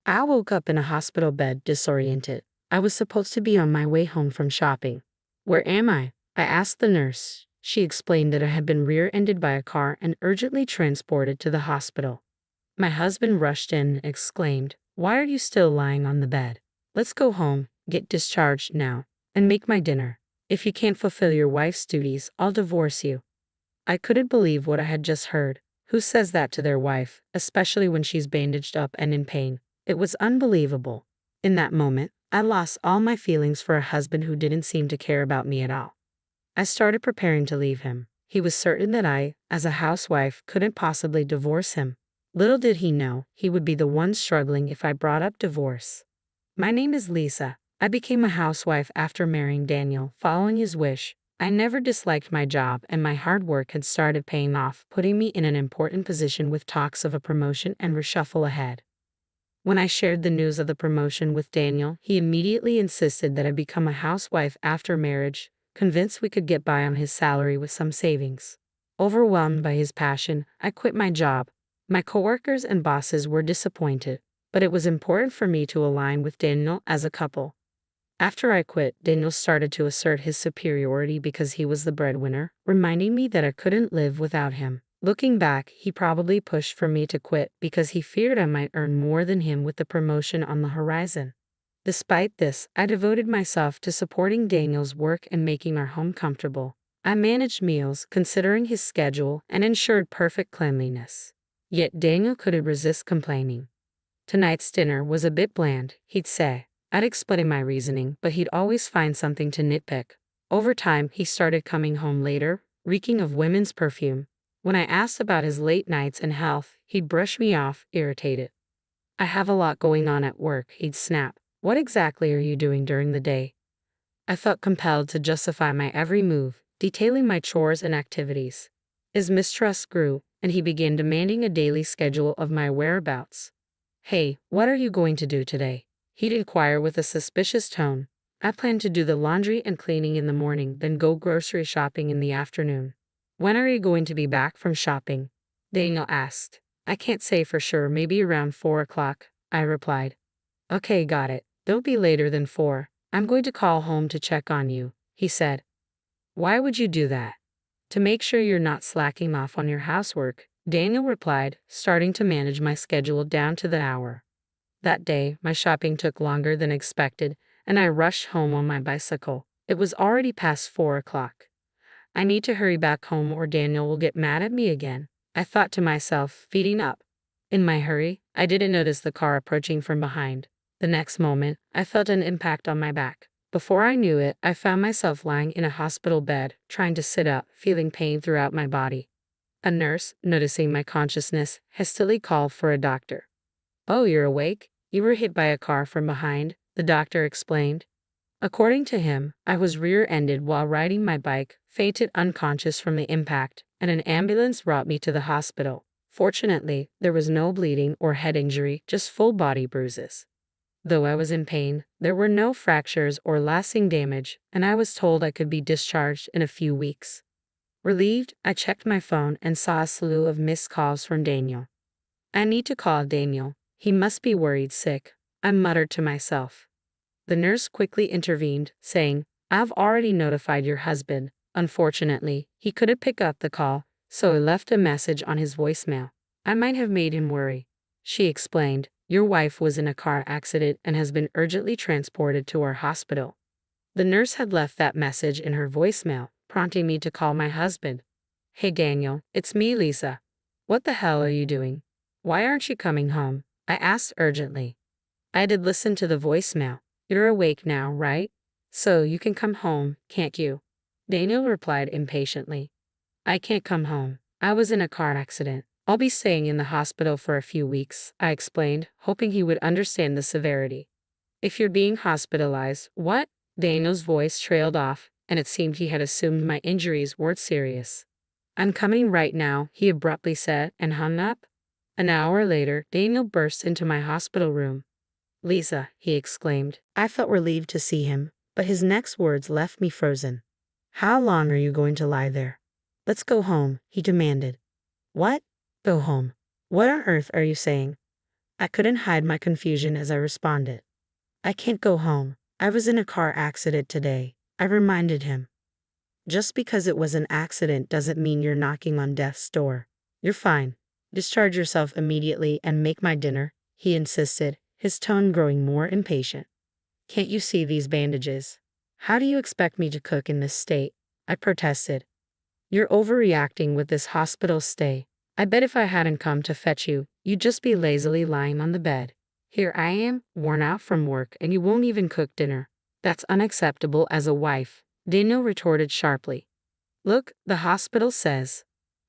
I woke up in a hospital bed, disoriented. I was supposed to be on my way home from shopping. Where am I? I asked the nurse. She explained that I had been rear-ended by a car and urgently transported to the hospital. My husband rushed in and exclaimed, "Why are you still lying on the bed? Let's go home, get discharged now, and make my dinner. If you can't fulfill your wife's duties, I'll divorce you." I couldn't believe what I had just heard. Who says that to their wife, especially when she's bandaged up and in pain? It was unbelievable. In that moment, I lost all my feelings for a husband who didn't seem to care about me at all. I started preparing to leave him. He was certain that I, as a housewife, couldn't possibly divorce him. Little did he know, he would be the one struggling if I brought up divorce. My name is Lisa. I became a housewife after marrying Daniel, following his wish. I never disliked my job, and my hard work had started paying off, putting me in an important position with talks of a promotion and reshuffle ahead. When I shared the news of the promotion with Daniel, he immediately insisted that I become a housewife after marriage, convinced we could get by on his salary with some savings. Overwhelmed by his passion, I quit my job. My coworkers and bosses were disappointed, but it was important for me to align with Daniel as a couple. After I quit, Daniel started to assert his superiority because he was the breadwinner, reminding me that I couldn't live without him. Looking back, he probably pushed for me to quit because he feared I might earn more than him with the promotion on the horizon. Despite this, I devoted myself to supporting Daniel's work and making our home comfortable. I managed meals, considering his schedule, and ensured perfect cleanliness. Yet Daniel couldn't resist complaining. Tonight's dinner was a bit bland, he'd say. I'd explain my reasoning, but he'd always find something to nitpick. Over time, he started coming home later, reeking of women's perfume. When I asked about his late nights and health, he'd brush me off, irritated. "I have a lot going on at work," he'd snap. "What exactly are you doing during the day?" I felt compelled to justify my every move, detailing my chores and activities. His mistrust grew, and he began demanding a daily schedule of my whereabouts. "Hey, what are you going to do today?" he'd inquire with a suspicious tone. "I plan to do the laundry and cleaning in the morning, then go grocery shopping in the afternoon." "When are you going to be back from shopping?" Daniel asked. "I can't say for sure, maybe around 4 o'clock, I replied. "Okay, got it. Don't be later than 4. I'm going to call home to check on you," he said. "Why would you do that?" "To make sure you're not slacking off on your housework," Daniel replied, starting to manage my schedule down to the hour. That day, my shopping took longer than expected, and I rushed home on my bicycle. It was already past 4 o'clock. I need to hurry back home or Daniel will get mad at me again, I thought to myself, feeding up. In my hurry, I didn't notice the car approaching from behind. The next moment, I felt an impact on my back. Before I knew it, I found myself lying in a hospital bed, trying to sit up, feeling pain throughout my body. A nurse, noticing my consciousness, hastily called for a doctor. "Oh, you're awake? You were hit by a car from behind," the doctor explained. According to him, I was rear-ended while riding my bike, fainted unconscious from the impact, and an ambulance brought me to the hospital. Fortunately, there was no bleeding or head injury, just full body bruises. Though I was in pain, there were no fractures or lasting damage, and I was told I could be discharged in a few weeks. Relieved, I checked my phone and saw a slew of missed calls from Daniel. "I need to call Daniel. He must be worried sick," I muttered to myself. The nurse quickly intervened, saying, "I've already notified your husband." Unfortunately, he couldn't pick up the call, so I left a message on his voicemail. "I might have made him worry," she explained. "Your wife was in a car accident and has been urgently transported to our hospital." The nurse had left that message in her voicemail, prompting me to call my husband. "Hey Daniel, it's me, Lisa. What the hell are you doing? Why aren't you coming home?" I asked urgently. I did listen to the voicemail. "You're awake now, right? So you can come home, can't you?" Daniel replied impatiently. "I can't come home. I was in a car accident. I'll be staying in the hospital for a few weeks," I explained, hoping he would understand the severity. "If you're being hospitalized, what?" Daniel's voice trailed off, and it seemed he had assumed my injuries weren't serious. "I'm coming right now," he abruptly said, and hung up. An hour later, Daniel burst into my hospital room. "Lisa," he exclaimed. I felt relieved to see him, but his next words left me frozen. "How long are you going to lie there?" "Let's go home," he demanded. "What? Go home? What on earth are you saying?" I couldn't hide my confusion as I responded. I can't go home. I was in a car accident today, I reminded him. Just because it was an accident doesn't mean you're knocking on death's door. You're fine. Discharge yourself immediately and make my dinner, he insisted, his tone growing more impatient. Can't you see these bandages? How do you expect me to cook in this state? I protested. You're overreacting with this hospital stay. I bet if I hadn't come to fetch you, you'd just be lazily lying on the bed. Here I am, worn out from work, and you won't even cook dinner. That's unacceptable as a wife, Daniel retorted sharply. Look, the hospital says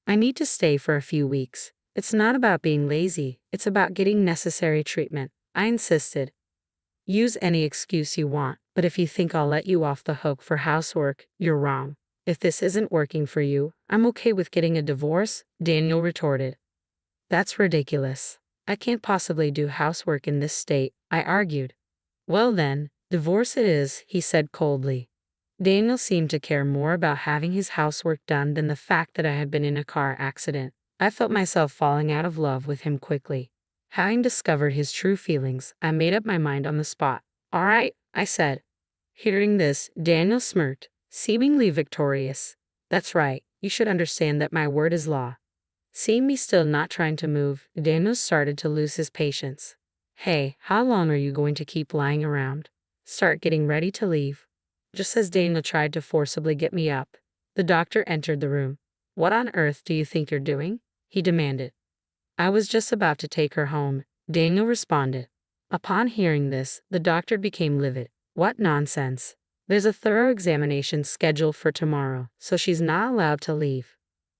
I need to stay for a few weeks. It's not about being lazy, it's about getting necessary treatment, I insisted. Use any excuse you want, but if you think I'll let you off the hook for housework, you're wrong. If this isn't working for you, I'm okay with getting a divorce, Daniel retorted. That's ridiculous. I can't possibly do housework in this state, I argued. Well then, divorce it is, he said coldly. Daniel seemed to care more about having his housework done than the fact that I had been in a car accident. I felt myself falling out of love with him quickly. Having discovered his true feelings, I made up my mind on the spot. All right, I said. Hearing this, Daniel smirked, seemingly victorious. That's right, you should understand that my word is law. Seeing me still not trying to move, Daniel started to lose his patience. Hey, how long are you going to keep lying around? Start getting ready to leave. Just as Daniel tried to forcibly get me up, the doctor entered the room. What on earth do you think you're doing? He demanded. I was just about to take her home, Daniel responded. Upon hearing this, the doctor became livid. What nonsense. There's a thorough examination scheduled for tomorrow, so she's not allowed to leave.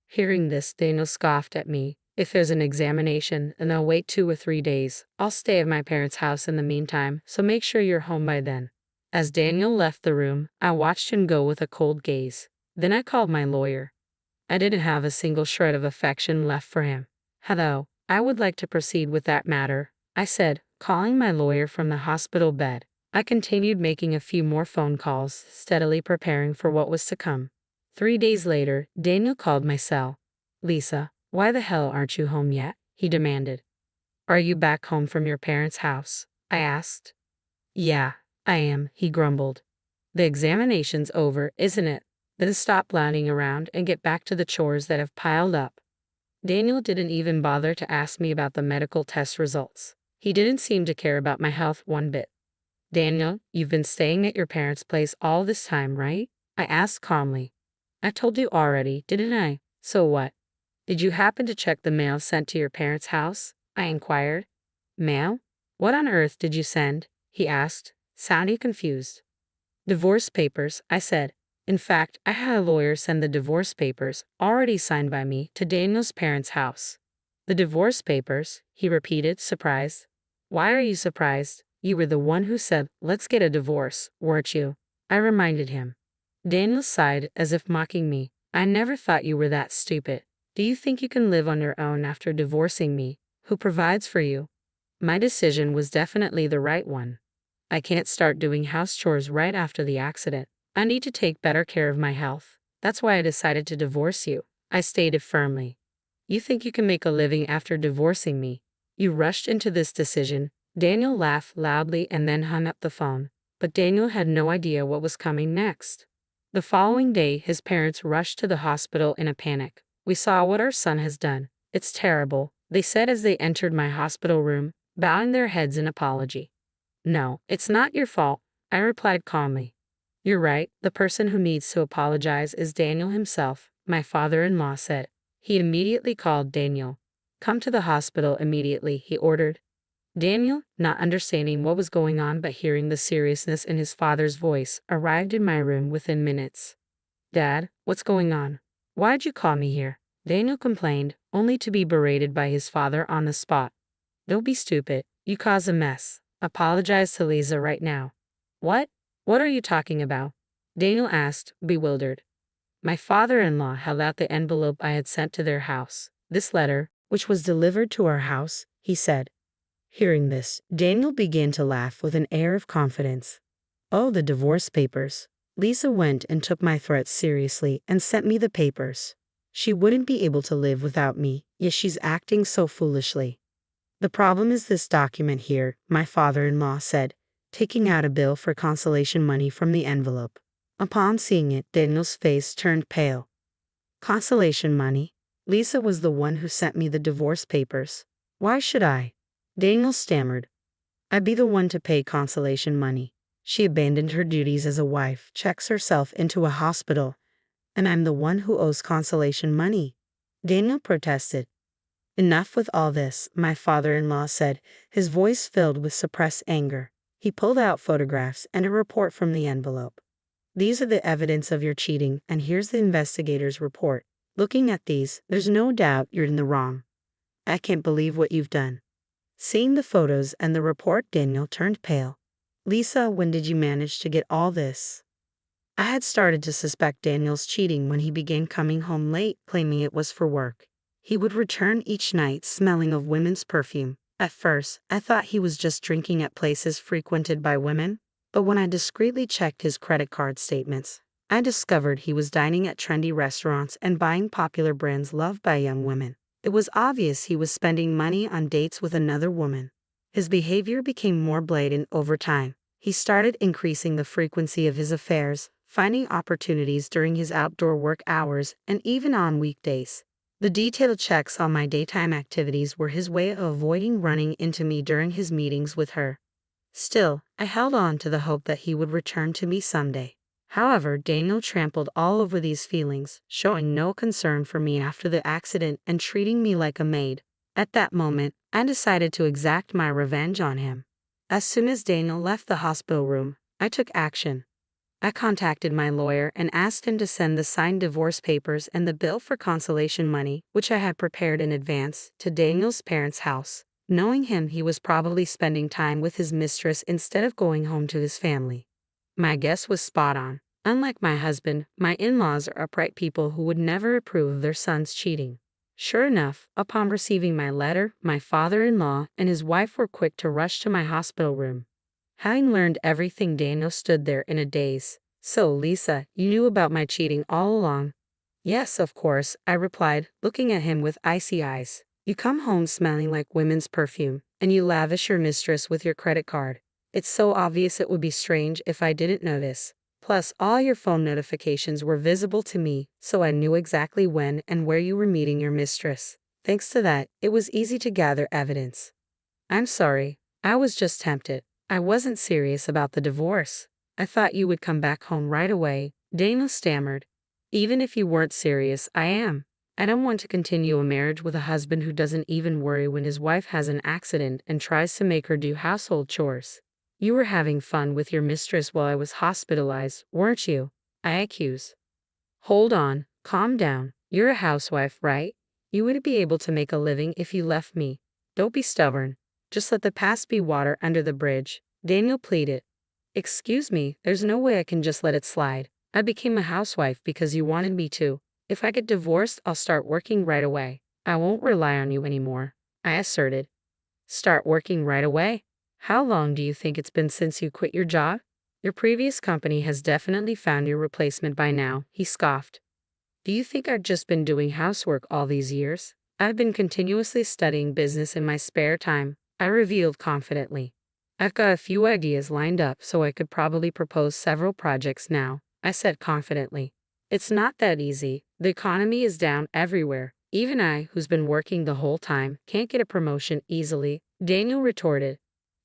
Hearing this, Daniel scoffed at me. If there's an examination and they'll wait 2 or 3 days, I'll stay at my parents' house in the meantime, so make sure you're home by then. As Daniel left the room, I watched him go with a cold gaze. Then I called my lawyer. I didn't have a single shred of affection left for him. Hello, I would like to proceed with that matter, I said, calling my lawyer from the hospital bed. I continued making a few more phone calls, steadily preparing for what was to come. 3 days later, Daniel called my cell. Lisa, why the hell aren't you home yet? He demanded. Are you back home from your parents' house? I asked. Yeah, I am, he grumbled. The examination's over, isn't it? Then stop lounging around and get back to the chores that have piled up. Daniel didn't even bother to ask me about the medical test results. He didn't seem to care about my health one bit. Daniel, you've been staying at your parents' place all this time, right? I asked calmly. I told you already, didn't I? So what? Did you happen to check the mail sent to your parents' house? I inquired. Mail? What on earth did you send? He asked, sounding confused. Divorce papers, I said. In fact, I had a lawyer send the divorce papers, already signed by me, to Daniel's parents' house. The divorce papers, he repeated, surprised. Why are you surprised? You were the one who said, let's get a divorce, weren't you? I reminded him. Daniel sighed as if mocking me. I never thought you were that stupid. Do you think you can live on your own after divorcing me? Who provides for you? My decision was definitely the right one. I can't start doing house chores right after the accident. I need to take better care of my health. That's why I decided to divorce you, I stated firmly. You think you can make a living after divorcing me? You rushed into this decision. Daniel laughed loudly and then hung up the phone. But Daniel had no idea what was coming next. The following day, his parents rushed to the hospital in a panic. We saw what our son has done. It's terrible, they said as they entered my hospital room, bowing their heads in apology. No, it's not your fault, I replied calmly. You're right, the person who needs to apologize is Daniel himself, my father-in-law said. He immediately called Daniel. Come to the hospital immediately, he ordered. Daniel, not understanding what was going on but hearing the seriousness in his father's voice, arrived in my room within minutes. Dad, what's going on? Why'd you call me here? Daniel complained, only to be berated by his father on the spot. Don't be stupid, you caused a mess. Apologize to Lisa right now. What? What are you talking about? Daniel asked, bewildered. My father-in-law held out the envelope I had sent to their house. This letter, which was delivered to our house, he said. Hearing this, Daniel began to laugh with an air of confidence. Oh, the divorce papers. Lisa went and took my threats seriously and sent me the papers. She wouldn't be able to live without me, yet she's acting so foolishly. The problem is this document here, my father-in-law said, taking out a bill for consolation money from the envelope. Upon seeing it, Daniel's face turned pale. Consolation money? Lisa was the one who sent me the divorce papers. Why should I? Daniel stammered. I'd be the one to pay consolation money. She abandoned her duties as a wife, checks herself into a hospital, and I'm the one who owes consolation money. Daniel protested. Enough with all this, my father-in-law said, his voice filled with suppressed anger. He pulled out photographs and a report from the envelope. These are the evidence of your cheating, and here's the investigator's report. Looking at these, there's no doubt you're in the wrong. I can't believe what you've done. Seeing the photos and the report, Daniel turned pale. Lisa, when did you manage to get all this? I had started to suspect Daniel's cheating when he began coming home late, claiming it was for work. He would return each night smelling of women's perfume. At first, I thought he was just drinking at places frequented by women, but when I discreetly checked his credit card statements, I discovered he was dining at trendy restaurants and buying popular brands loved by young women. It was obvious he was spending money on dates with another woman. His behavior became more blatant over time. He started increasing the frequency of his affairs, finding opportunities during his outdoor work hours and even on weekdays. The detailed checks on my daytime activities were his way of avoiding running into me during his meetings with her. Still, I held on to the hope that he would return to me someday. However, Daniel trampled all over these feelings, showing no concern for me after the accident and treating me like a maid. At that moment, I decided to exact my revenge on him. As soon as Daniel left the hospital room, I took action. I contacted my lawyer and asked him to send the signed divorce papers and the bill for consolation money, which I had prepared in advance, to Daniel's parents' house. Knowing him, he was probably spending time with his mistress instead of going home to his family. My guess was spot on. Unlike my husband, my in-laws are upright people who would never approve of their son's cheating. Sure enough, upon receiving my letter, my father-in-law and his wife were quick to rush to my hospital room. Having learned everything, Daniel stood there in a daze. So, Lisa, you knew about my cheating all along? Yes, of course, I replied, looking at him with icy eyes. You come home smelling like women's perfume, and you lavish your mistress with your credit card. It's so obvious it would be strange if I didn't notice. Plus, all your phone notifications were visible to me, so I knew exactly when and where you were meeting your mistress. Thanks to that, it was easy to gather evidence. I'm sorry, I was just tempted. I wasn't serious about the divorce. I thought you would come back home right away, Daniel stammered. Even if you weren't serious, I am. I don't want to continue a marriage with a husband who doesn't even worry when his wife has an accident and tries to make her do household chores. You were having fun with your mistress while I was hospitalized, weren't you? I accuse. Hold on, calm down. You're a housewife, right? You wouldn't be able to make a living if you left me. Don't be stubborn. Just let the past be water under the bridge, Daniel pleaded. Excuse me, there's no way I can just let it slide. I became a housewife because you wanted me to. If I get divorced, I'll start working right away. I won't rely on you anymore, I asserted. Start working right away? How long do you think it's been since you quit your job? Your previous company has definitely found your replacement by now, he scoffed. Do you think I've just been doing housework all these years? I've been continuously studying business in my spare time, I revealed confidently. I've got a few ideas lined up so I could probably propose several projects now, I said confidently. It's not that easy. The economy is down everywhere. Even I, who's been working the whole time, can't get a promotion easily, Daniel retorted.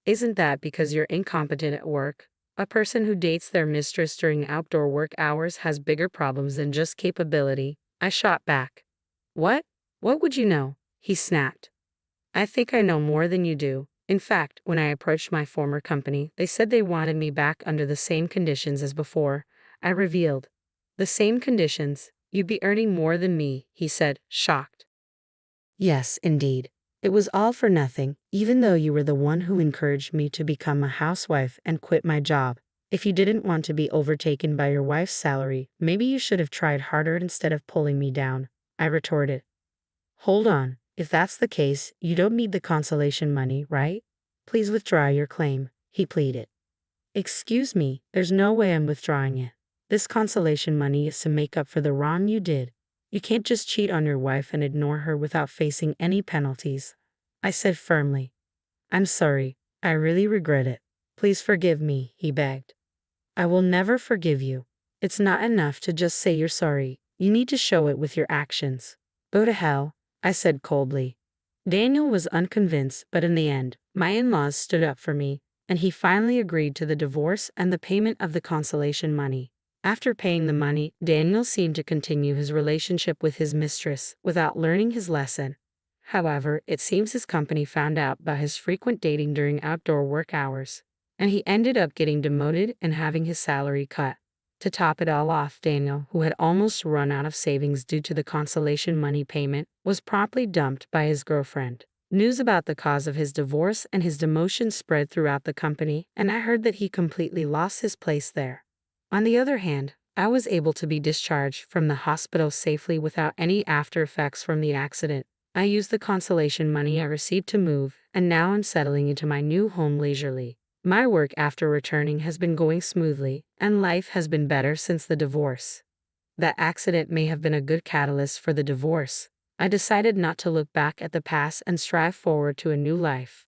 Isn't that because you're incompetent at work? A person who dates their mistress during outdoor work hours has bigger problems than just capability, I shot back. What? What would you know? He snapped. I think I know more than you do. In fact, when I approached my former company, they said they wanted me back under the same conditions as before, I revealed. The same conditions? You'd be earning more than me, he said, shocked. Yes, indeed. It was all for nothing, even though you were the one who encouraged me to become a housewife and quit my job. If you didn't want to be overtaken by your wife's salary, maybe you should have tried harder instead of pulling me down, I retorted. Hold on. If that's the case, you don't need the consolation money, right? Please withdraw your claim, he pleaded. Excuse me, there's no way I'm withdrawing it. This consolation money is to make up for the wrong you did. You can't just cheat on your wife and ignore her without facing any penalties. I said firmly. I'm sorry. I really regret it. Please forgive me, he begged. I will never forgive you. It's not enough to just say you're sorry. You need to show it with your actions. Go to hell, I said coldly. Daniel was unconvinced, but in the end, my in-laws stood up for me, and he finally agreed to the divorce and the payment of the consolation money. After paying the money, Daniel seemed to continue his relationship with his mistress without learning his lesson. However, it seems his company found out about his frequent dating during outdoor work hours, and he ended up getting demoted and having his salary cut. To top it all off, Daniel, who had almost run out of savings due to the consolation money payment, was promptly dumped by his girlfriend. News about the cause of his divorce and his demotion spread throughout the company, and I heard that he completely lost his place there. On the other hand, I was able to be discharged from the hospital safely without any after effects from the accident. I used the consolation money I received to move, and now I'm settling into my new home leisurely. My work after returning has been going smoothly, and life has been better since the divorce. That accident may have been a good catalyst for the divorce. I decided not to look back at the past and strive forward to a new life.